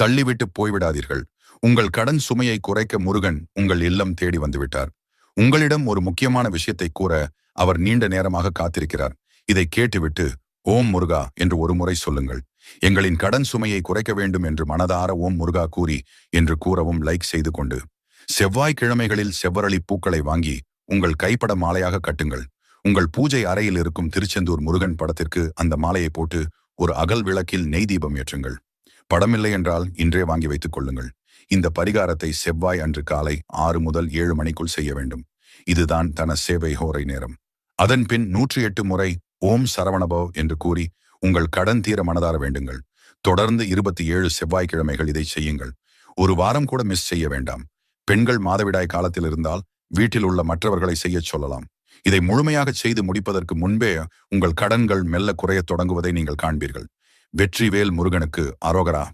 தள்ளிவிட்டு போய்விடாதீர்கள். உங்கள் கடன் சுமையை குறைக்க முருகன் உங்கள் இல்லம் தேடி வந்துவிட்டார். உங்களிடம் ஒரு முக்கியமான விஷயத்தை கூற அவர் நீண்ட நேரமாக காத்திருக்கிறார். இதை கேட்டுவிட்டு ஓம் முருகா என்று ஒரு முறை சொல்லுங்கள். எங்களின் கடன் சுமையை குறைக்க வேண்டும் என்று மனதார ஓம் முருகா கூறி என்று கூறவும் லைக் செய்து கொண்டு செவ்வாய்க்கிழமைகளில் செவ்வரளி பூக்களை வாங்கி உங்கள் கைப்பட மாலையாக கட்டுங்கள். உங்கள் பூஜை அறையில் இருக்கும் திருச்செந்தூர் முருகன் படத்திற்கு அந்த மாலையை போட்டு ஒரு அகல் விளக்கில் நெய் தீபம் ஏற்றுங்கள். படமில்லை என்றால் இன்றே வாங்கி வைத்துக் கொள்ளுங்கள். இந்த பரிகாரத்தை செவ்வாய் அன்று காலை 6 முதல் 7 மணிக்குள் செய்ய வேண்டும். இதுதான் தன சேவை ஹோரை நேரம். அதன் பின் 108 முறை ஓம் சரவணபவ் என்று கூறி உங்கள் கடன் தீர மனதார வேண்டுங்கள். தொடர்ந்து 27 செவ்வாய்க்கிழமைகள் இதை செய்யுங்கள். ஒரு வாரம் கூட மிஸ் செய்ய வேண்டாம். பெண்கள் மாதவிடாய் காலத்தில் இருந்தால் வீட்டில் உள்ள மற்றவர்களை செய்ய சொல்லலாம். இதை முழுமையாக செய்து முடிப்பதற்கு முன்பே உங்கள் கடன்கள் மெல்ல குறையத் தொடங்குவதை நீங்கள் காண்பீர்கள். வெற்றிவேல் முருகனுக்கு அரோகரா.